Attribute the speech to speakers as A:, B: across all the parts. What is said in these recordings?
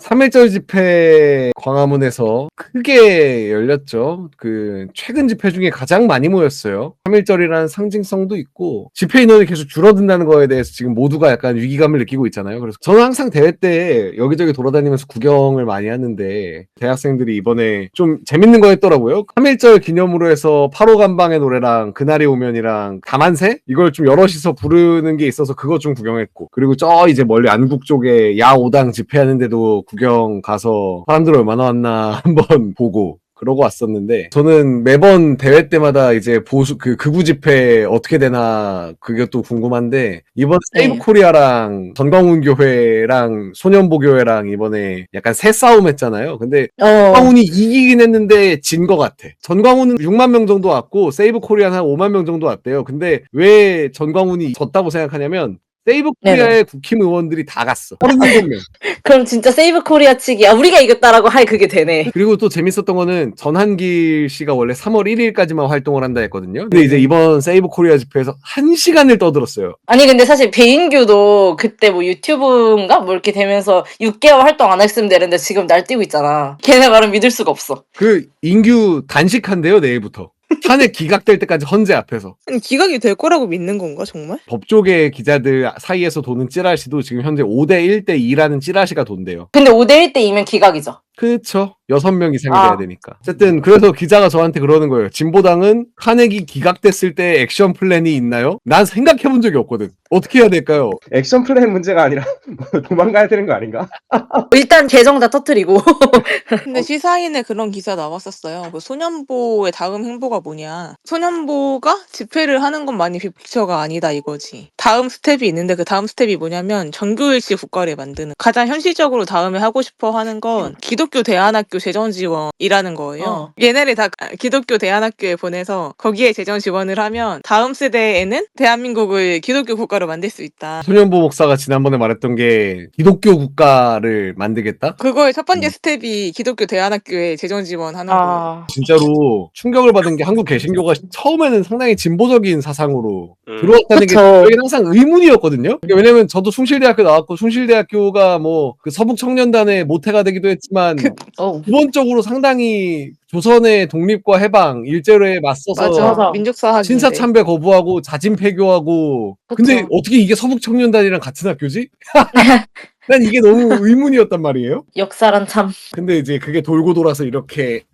A: 3.1절 집회 광화문에서 크게 열렸죠. 그 최근 집회 중에 가장 많이 모였어요. 3.1절이라는 상징성도 있고 집회 인원이 계속 줄어든다는 거에 대해서 지금 모두가 약간 위기감을 느끼고 있잖아요. 그래서 저는 항상 대회 때 여기저기 돌아다니면서 구경을 많이 하는데 대학생들이 이번에 좀 재밌는 거 했더라고요. 3.1절 기념으로 해서 8호 감방의 노래랑 그날이 오면이랑 다만세? 이걸 좀 여럿이서 부르는 게 있어서 그거 좀 구경했고, 그리고 저 이제 멀리 안국 쪽에 야5당 집회하는데도 구경 가서 사람들 얼마나 왔나 한번 보고 그러고 왔었는데, 저는 매번 대회 때마다 이제 보수 극우 집회 어떻게 되나 그게 또 궁금한데, 이번 세이브
B: 네.
A: 코리아랑 전광훈 교회랑 소년보 교회랑 이번에 약간 새 싸움 했잖아요. 근데 전광훈이 이기긴 했는데 진 것 같아. 전광훈은 6만 명 정도 왔고 세이브 코리아는 한 5만 명 정도 왔대요. 근데 왜 전광훈이 졌다고 생각하냐면 세이브 코리아의 국힘 의원들이 다 갔어. 37명.
B: 그럼 진짜 세이브 코리아 측이야 우리가 이겼다라고 할 그게 되네.
A: 그리고 또 재밌었던 거는 전한길 씨가 원래 3월 1일까지만 활동을 한다 했거든요. 근데 이제 이번 세이브 코리아 집회에서 1시간을 떠들었어요.
B: 아니 근데 사실 배인규도 그때 뭐 유튜브인가 뭐 이렇게 되면서 6개월 활동 안 했으면 되는데 지금 날뛰고 있잖아. 걔네 말은 믿을 수가 없어.
A: 그 인규 단식한대요, 내일부터. 탄핵 기각될 때까지 헌재 앞에서.
C: 아니, 기각이 될 거라고 믿는 건가 정말?
A: 법조계 기자들 사이에서 도는 찌라시도 지금 현재 5대 1대 2라는 찌라시가 돈대요.
B: 근데 5대 1대이면 기각이죠.
A: 그쵸. 6명 이상이 돼야 되니까. 어쨌든 그래서 기자가 저한테 그러는 거예요. 진보당은 탄핵이 기각됐을 때 액션 플랜이 있나요? 난 생각해본 적이 없거든. 어떻게 해야 될까요?
D: 액션 플랜 문제가 아니라 도망가야 되는 거 아닌가?
B: 일단 계정 다 터뜨리고.
C: 근데 시사인에 그런 기사 나왔었어요. 그 소년보의 다음 행보가 뭐냐. 소년보가 집회를 하는 것만이 빅픽처가 아니다 이거지. 다음 스텝이 있는데 그 다음 스텝이 뭐냐면 정교일시 국가를 만드는. 가장 현실적으로 다음에 하고 싶어 하는 건 기독교 대안학교 재정 지원이라는 거예요. 얘네를 다 기독교 대안학교에 보내서 거기에 재정 지원을 하면 다음 세대에는 대한민국을 기독교 국가로 만들 수 있다.
A: 소년보 목사가 지난번에 말했던 게 기독교 국가를 만들겠다?
C: 그거의 첫 번째 스텝이 기독교 대안학교에 재정 지원하는 거예요.
A: 진짜로 충격을 받은 게 한국 개신교가 처음에는 상당히 진보적인 사상으로 들어왔다는 게
B: 그쵸.
A: 저에겐 항상 의문이었거든요. 왜냐면 저도 숭실대학교 나왔고 숭실대학교가 뭐 그 서북청년단의 모태가 되기도 했지만 기본적으로 상당히 조선의 독립과 해방 일제로에 맞서서
B: 맞아.
C: 민족사학인데.
A: 신사참배 거부하고 자진 폐교하고. 근데 어떻게 이게 서북청년단이랑 같은 학교지? 난 이게 너무 의문이었단 말이에요.
B: 역사란 참.
A: 근데 이제 그게 돌고 돌아서 이렇게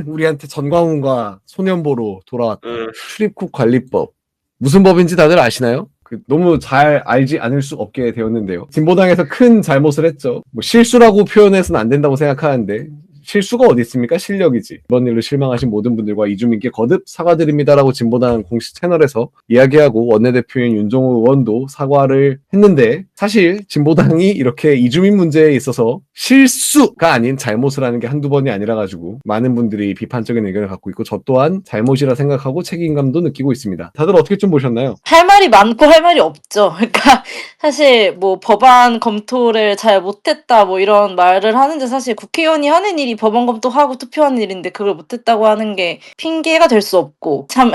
A: 우리한테 전광훈과 소년보로 돌아왔다. 출입국 관리법. 무슨 법인지 다들 아시나요? 너무 잘 알지 않을 수 없게 되었는데요. 진보당에서 큰 잘못을 했죠. 뭐 실수라고 표현해서는 안 된다고 생각하는데 실수가 어디 있습니까? 실력이지. 이번 일로 실망하신 모든 분들과 이주민께 거듭 사과드립니다라고 진보당 공식 채널에서 이야기하고 원내대표인 윤종호 의원도 사과를 했는데, 사실 진보당이 이렇게 이주민 문제에 있어서 실수가 아닌 잘못을 하는 게 한두 번이 아니라 가지고 많은 분들이 비판적인 의견을 갖고 있고 저 또한 잘못이라 생각하고 책임감도 느끼고 있습니다. 다들 어떻게 좀 보셨나요?
B: 할 말이 많고 할 말이 없죠. 그러니까 사실 뭐 법안 검토를 잘 못했다 뭐 이런 말을 하는데, 사실 국회의원이 하는 일이 법안 검토하고 투표하는 일인데 그걸 못했다고 하는 게 핑계가 될 수 없고 참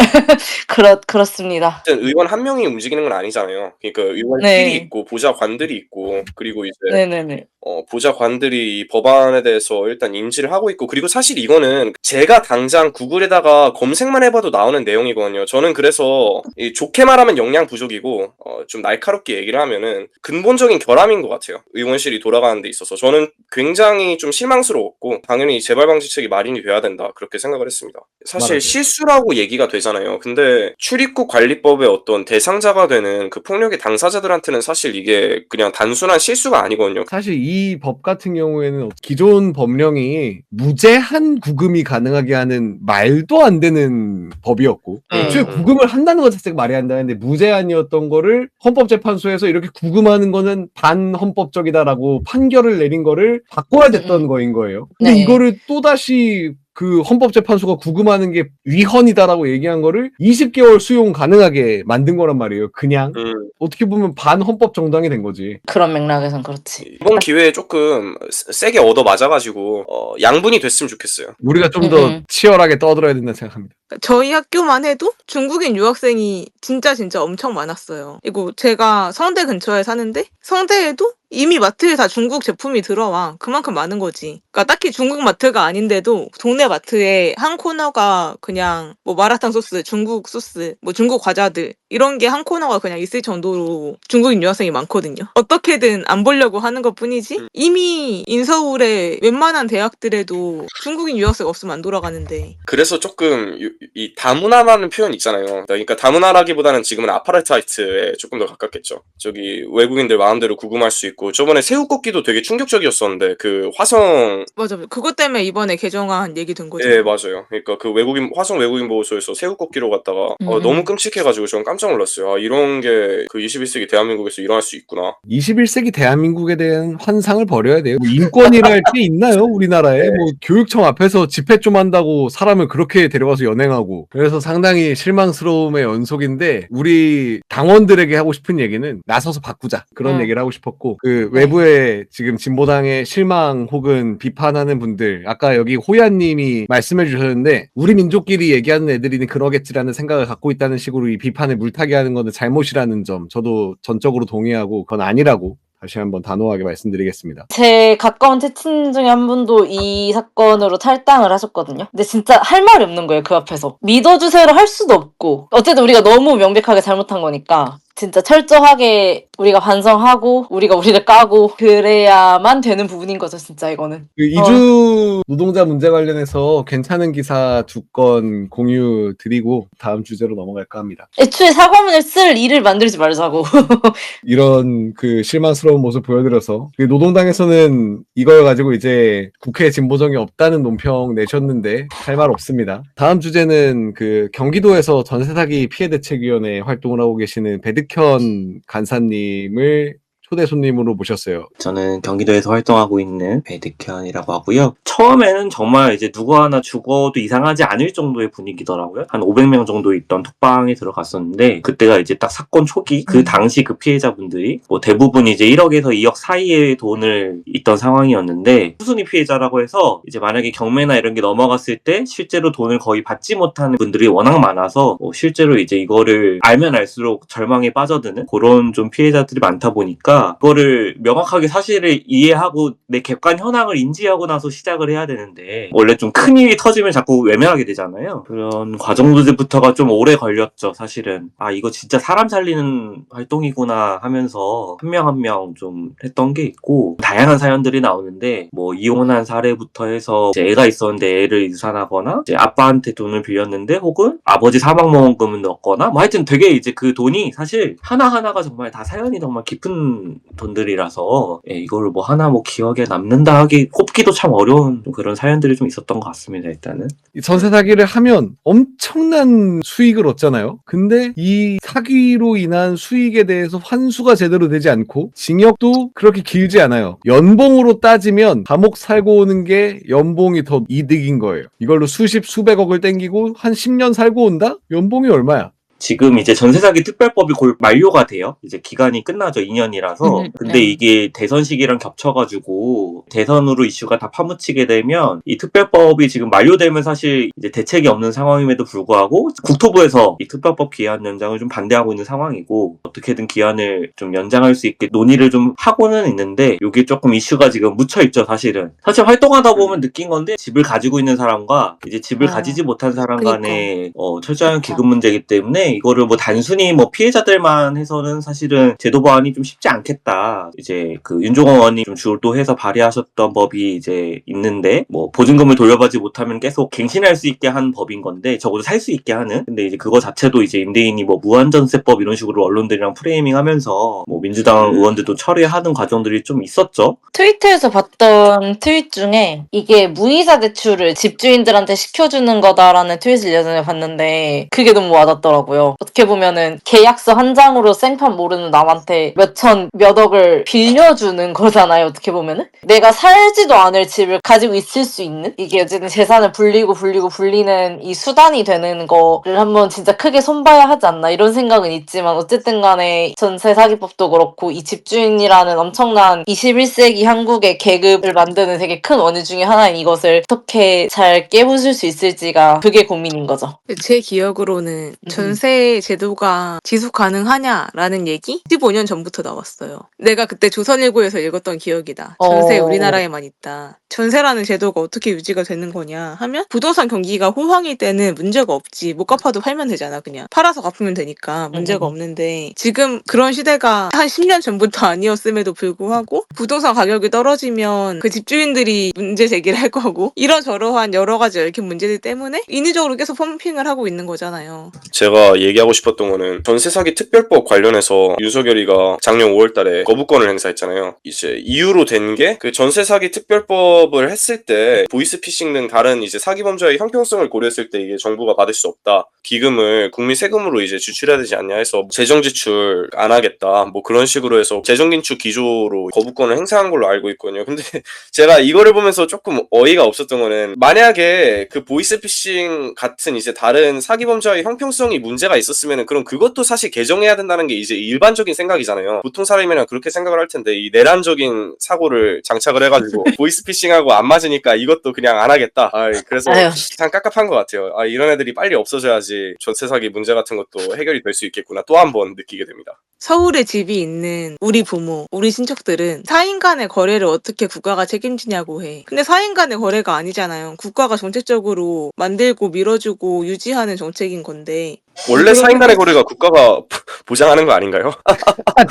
B: 그렇습니다.
E: 의원 한 명이 움직이는 건 아니잖아요. 그러니까 의원실이 있고 보좌관들이 있고, 그리고 이제
B: 네네네.
E: 보좌관들이 이 법안에 대해서 일단 인지를 하고 있고, 그리고 사실 이거는 제가 당장 구글에다가 검색만 해봐도 나오는 내용이거든요. 저는 그래서 좋게 말하면 역량 부족이고 좀 날카롭게 얘기를 하면은 근본적인 결함인 것 같아요. 의원실이 돌아가는 데 있어서 저는 굉장히 좀 실망스러웠고, 당연히 재발방지책이 마련이 돼야 된다 그렇게 생각을 했습니다. 사실 실수라고 얘기가 되잖아요. 근데 출입국 관리법의 어떤 대상자가 되는 그 폭력의 당사자들한테는 사실 이게 그냥 단순한 실수가 아니거든요.
A: 사실 이 법 같은 경우에는 기존 법령이 무제한 구금이 가능하게 하는 말도 안 되는 법이었고, 애초에 구금을 한다는 것 자체가 말이 안 되는데 무제한이었던 거를 헌법재판소에서 이렇게 구금하는 거는 반헌법적이다라고 판결을 내린 거를 바꿔야 됐던 거인 거예요. 근데 이거를 또다시 그 헌법재판소가 구금하는 게 위헌이다라고 얘기한 거를 20개월 수용 가능하게 만든 거란 말이에요. 그냥 어떻게 보면 반헌법 정당이 된 거지.
B: 그런 맥락에선 그렇지.
E: 이번 기회에 조금 세게 얻어 맞아가지고 양분이 됐으면 좋겠어요.
A: 우리가 좀 더 치열하게 떠들어야 된다 생각합니다.
C: 저희 학교만 해도 중국인 유학생이 진짜 엄청 많았어요. 그리고 제가 성대 근처에 사는데 성대에도 이미 마트에 다 중국 제품이 들어와. 그만큼 많은 거지. 그러니까 딱히 중국 마트가 아닌데도 동네 마트에 한 코너가 그냥 뭐 마라탕 소스, 중국 소스, 뭐 중국 과자들 이런 게 한 코너가 그냥 있을 정도로 중국인 유학생이 많거든요. 어떻게든 안 보려고 하는 것뿐이지 이미 인서울의 웬만한 대학들에도 중국인 유학생 없으면 안 돌아가는데.
E: 그래서 조금 이 다문화라는 표현 있잖아요. 그러니까 다문화라기보다는 지금은 아파르타이트에 조금 더 가깝겠죠. 저기 외국인들 마음대로 구금할 수 있고 저번에 새우꺾기도 되게 충격적이었었는데 그 화성
C: 맞아. 그것 때문에 이번에 개정안 얘기 든 거죠.
E: 예, 맞아요. 그러니까 그 화성 외국인 보호소에서 새우꺾기로 갔다가 너무 끔찍해가지고 저는 깜짝 놀랐어요. 아, 이런 게 그 21세기 대한민국에서 일어날 수 있구나.
A: 21세기 대한민국에 대한 환상을 버려야 돼요. 뭐 인권이랄 게 있나요? 우리나라에 뭐 교육청 앞에서 집회 좀 한다고 사람을 그렇게 데려가서 연행하고. 그래서 상당히 실망스러움의 연속인데 우리 당원들에게 하고 싶은 얘기는 나서서 바꾸자 그런 얘기를 하고 싶었고 그 외부에 지금 진보당의 실망 혹은 비판하는 분들 아까 여기 호야님이 말씀해 주셨는데 우리 민족끼리 얘기하는 애들이 그러겠지라는 생각을 갖고 있다는 식으로 이 비판에 물타기 하는 거는 잘못이라는 점 저도 전적으로 동의하고 그건 아니라고 다시 한번 단호하게 말씀드리겠습니다.
B: 제 가까운 채친 중에 한 분도 이 사건으로 탈당을 하셨거든요. 근데 진짜 할 말이 없는 거예요, 그 앞에서. 믿어주세요를 할 수도 없고. 어쨌든 우리가 너무 명백하게 잘못한 거니까. 진짜 철저하게 우리가 반성하고 우리가 우리를 까고 그래야만 되는 부분인 거죠, 진짜 이거는.
A: 그 이주 노동자 문제 관련해서 괜찮은 기사 2건 공유 드리고 다음 주제로 넘어갈까 합니다.
B: 애초에 사과문을 쓸 일을 만들지 말자고.
A: 이런 그 실망스러운 모습 보여드려서 그 노동당에서는 이걸 가지고 이제 국회에 진보정이 없다는 논평 내셨는데 할 말 없습니다. 다음 주제는 그 경기도에서 전세사기 피해대책위원회 활동을 하고 계시는 배득현 간사님을 초대 손님으로 모셨어요.
F: 저는 경기도에서 활동하고 있는 배득현이라고 하고요. 처음에는 정말 이제 누구 하나 죽어도 이상하지 않을 정도의 분위기더라고요. 한 500명 정도 있던 톡방에 들어갔었는데 그때가 이제 딱 사건 초기 그 당시 그 피해자분들이 뭐 대부분 이제 1억에서 2억 사이의 돈을 있던 상황이었는데 수순위 피해자라고 해서 이제 만약에 경매나 이런 게 넘어갔을 때 실제로 돈을 거의 받지 못하는 분들이 워낙 많아서 실제로 이제 이거를 알면 알수록 절망에 빠져드는 그런 좀 피해자들이 많다 보니까 그거를 명확하게 사실을 이해하고 내 객관 현황을 인지하고 나서 시작을 해야 되는데 원래 좀 큰 일이 터지면 자꾸 외면하게 되잖아요. 그런 과정부터가 좀 오래 걸렸죠. 사실은 아 이거 진짜 사람 살리는 활동이구나 하면서 한 명 한 명 좀 했던 게 있고 다양한 사연들이 나오는데 뭐 이혼한 사례부터 해서 이제 애가 있었는데 애를 유산하거나 이제 아빠한테 돈을 빌렸는데 혹은 아버지 사망보험금을 넣거나 뭐 하여튼 되게 이제 그 돈이 사실 하나하나가 정말 다 사연이 정말 깊은 돈들이라서 이거를 뭐 하나 뭐 기억에 남는다 하기 꼽기도 참 어려운 그런 사연들이 좀 있었던 것 같습니다. 일단은
A: 전세 사기를 하면 엄청난 수익을 얻잖아요. 근데 이 사기로 인한 수익에 대해서 환수가 제대로 되지 않고 징역도 그렇게 길지 않아요. 연봉으로 따지면 감옥 살고 오는 게 연봉이 더 이득인 거예요. 이걸로 수십 수백억을 땡기고 한 10년 살고 온다? 연봉이 얼마야?
F: 지금 이제 전세사기 특별법이 곧 만료가 돼요. 이제 기간이 끝나죠. 2년이라서. 근데 이게 대선 시기랑 겹쳐가지고 대선으로 이슈가 다 파묻히게 되면 이 특별법이 지금 만료되면 사실 이제 대책이 없는 상황임에도 불구하고 국토부에서 이 특별법 기한 연장을 좀 반대하고 있는 상황이고 어떻게든 기한을 좀 연장할 수 있게 논의를 좀 하고는 있는데 이게 조금 이슈가 지금 묻혀있죠. 사실은. 사실 활동하다 보면 느낀 건데 집을 가지고 있는 사람과 이제 집을 가지지 못한 사람 간의 철저한 기금 문제이기 때문에 이거를 뭐 단순히 뭐 피해자들만 해서는 사실은 제도 보완이 좀 쉽지 않겠다. 이제 그 윤종호 의원이 좀 주도해서 발의하셨던 법이 이제 있는데 뭐 보증금을 돌려받지 못하면 계속 갱신할 수 있게 한 법인 건데 적어도 살 수 있게 하는. 근데 이제 그거 자체도 이제 임대인이 뭐 무한전세법 이런 식으로 언론들이랑 프레이밍하면서 뭐 민주당 의원들도 처리하는 과정들이 좀 있었죠.
B: 트위터에서 봤던 트윗 중에 이게 무이자 대출을 집주인들한테 시켜주는 거다라는 트윗을 예전에 봤는데 그게 너무 와닿더라고요. 어떻게 보면은 계약서 한 장으로 생판 모르는 남한테 몇천 몇억을 빌려주는 거잖아요. 어떻게 보면은 내가 살지도 않을 집을 가지고 있을 수 있는 이게 어쨌든 재산을 불리는 이 수단이 되는 거를 한번 진짜 크게 손봐야 하지 않나 이런 생각은 있지만 어쨌든 간에 전세 사기법도 그렇고 이 집주인이라는 엄청난 21세기 한국의 계급을 만드는 되게 큰 원인 중에 하나인 이것을 어떻게 잘 깨부술 수 있을지가 그게 고민인 거죠.
C: 제 기억으로는
B: 음.
C: 전세 제도가 지속 가능하냐라는 얘기 15년 전부터 나왔어요. 내가 그때 조선일보에서 읽었던 기억이다. 전세
B: 어.
C: 우리나라에만 있다. 전세라는 제도가 어떻게 유지가 되는 거냐 하면 부동산 경기가 호황일 때는 문제가 없지. 못 갚아도 팔면 되잖아. 그냥 팔아서 갚으면 되니까 문제가 없는데 지금 그런 시대가 한 10년 전부터 아니었음에도 불구하고 부동산 가격이 떨어지면 그 집주인들이 문제 제기를 할 거고 이러저러한 여러 가지 얽힌 문제들 때문에 인위적으로 계속 펌핑을 하고 있는 거잖아요.
E: 제가 얘기하고 싶었던 거는 전세 사기 특별법 관련해서 윤석열이가 작년 5월달에 거부권을 행사했잖아요. 이제 이유로 된 게 그 전세 사기 특별법을 했을 때 보이스피싱 등 다른 이제 사기 범죄의 형평성을 고려했을 때 이게 정부가 받을 수 없다. 기금을 국민 세금으로 이제 지출해야 되지 않냐 해서 재정 지출 안 하겠다. 뭐 그런 식으로 해서 재정 긴축 기조로 거부권을 행사한 걸로 알고 있거든요. 근데 제가 이거를 보면서 조금 어이가 없었던 거는 만약에 그 보이스피싱 같은 이제 다른 사기 범죄의 형평성이 문제가 있었으면은 그럼 그것도 사실 개정해야 된다는 게 이제 일반적인 생각이잖아요. 보통 사람이면 그렇게 생각을 할 텐데 이 내란적인 사고를 장착을 해가지고 보이스피싱하고 안 맞으니까 이것도 그냥 안 하겠다. 그래서
B: 아유.
E: 참 깝깝한 것 같아요. 이런 애들이 빨리 없어져야지 전세 사기 문제 같은 것도 해결이 될 수 있겠구나 또 한 번 느끼게 됩니다.
C: 서울에 집이 있는 우리 부모, 우리 친척들은 4인 간의 거래를 어떻게 국가가 책임지냐고 해. 근데 4인 간의 거래가 아니잖아요. 국가가 정책적으로 만들고 밀어주고 유지하는 정책인 건데
E: 원래 사인 간의 거래가 국가가 보장하는 거 아닌가요?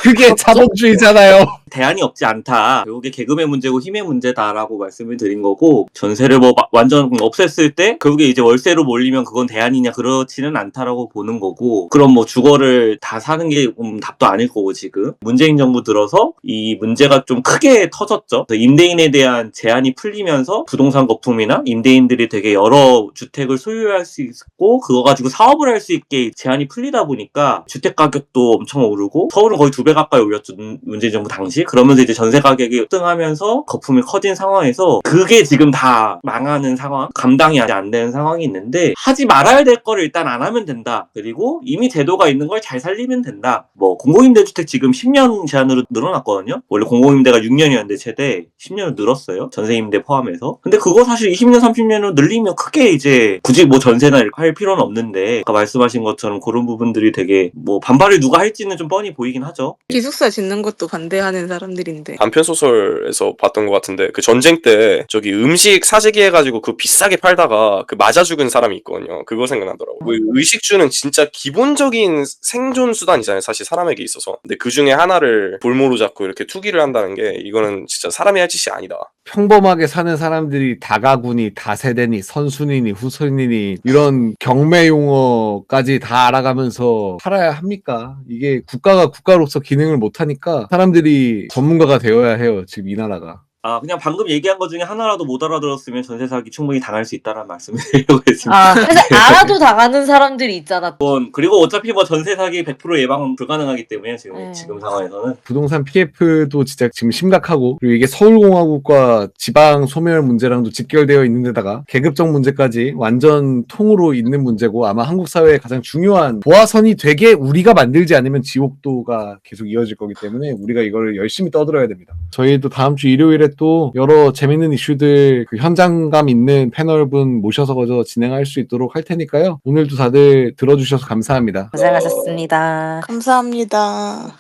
A: 그게 자본주의잖아요.
F: 대안이 없지 않다. 결국에 계급의 문제고 힘의 문제다라고 말씀을 드린 거고 전세를 뭐 완전 없앴을 때 결국에 이제 월세로 몰리면 그건 대안이냐 그렇지는 않다라고 보는 거고 그럼 뭐 주거를 다 사는 게 답도 아닐 거고 지금 문재인 정부 들어서 이 문제가 좀 크게 터졌죠. 임대인에 대한 제한이 풀리면서 부동산 거품이나 임대인들이 되게 여러 주택을 소유할 수 있고 그거 가지고 사업을 할 수 있게 제한이 풀리다 보니까 주택 가격도 엄청 오르고 서울은 거의 2배 가까이 올렸죠. 문재인 정부 당시. 그러면서 이제 전세 가격이 급등하면서 거품이 커진 상황에서 그게 지금 다 망하는 상황, 감당이 안 되는 상황이 있는데 하지 말아야 될 거를 일단 안 하면 된다. 그리고 이미 제도가 있는 걸 잘 살리면 된다. 뭐 공공임대주택 지금 10년 제한으로 늘어났거든요. 원래 공공임대가 6년이었는데 최대 10년을 늘었어요. 전세임대 포함해서. 근데 그거 사실 20년, 30년으로 늘리면 크게 이제 굳이 뭐 전세나 이렇게 할 필요는 없는데 아까 말씀하신 것처럼 그런 부분들이 되게 뭐 반발을 누가 할지는 좀 뻔히 보이긴 하죠.
C: 기숙사 짓는 것도 반대하는 사람들인데
E: 단편 소설에서 봤던 것 같은데 그 전쟁 때 저기 음식 사재기 해가지고 그 비싸게 팔다가 그 맞아 죽은 사람이 있거든요. 그거 생각나더라고. 그 의식주는 진짜 기본적인 생존 수단이잖아요. 사실 사람에게 있어서. 근데 그 중에 하나를 볼모로 잡고 이렇게 투기를 한다는 게 이거는 진짜 사람이 할 짓이 아니다.
A: 평범하게 사는 사람들이 다가구니, 다세대니, 선순위니, 후순위니 이런 경매 용어까지 다 알아가면서 살아야 합니까? 이게 국가가 국가로서 기능을 못하니까 사람들이 전문가가 되어야 해요. 지금 이 나라가.
F: 그냥 방금 얘기한 것 중에 하나라도 못 알아들었으면 전세 사기 충분히 당할 수 있다는 말씀을 드리려고 했습니다.
B: 그래서 알아도 당하는 사람들이 있잖아.
F: 그리고 어차피 뭐 전세 사기 100% 예방은 불가능하기 때문에 지금 상황에서는
A: 부동산 PF도 진짜 지금 심각하고 그리고 이게 서울공화국과 지방 소멸 문제랑도 직결되어 있는 데다가 계급적 문제까지 완전 통으로 있는 문제고 아마 한국 사회의 가장 중요한 보아선이 되게 우리가 만들지 않으면 지옥도가 계속 이어질 거기 때문에 우리가 이걸 열심히 떠들어야 됩니다. 저희도 다음 주 일요일에 또 여러 재밌는 이슈들 그 현장감 있는 패널분 모셔서 진행할 수 있도록 할 테니까요. 오늘도 다들 들어주셔서 감사합니다.
B: 고생하셨습니다.
C: 감사합니다.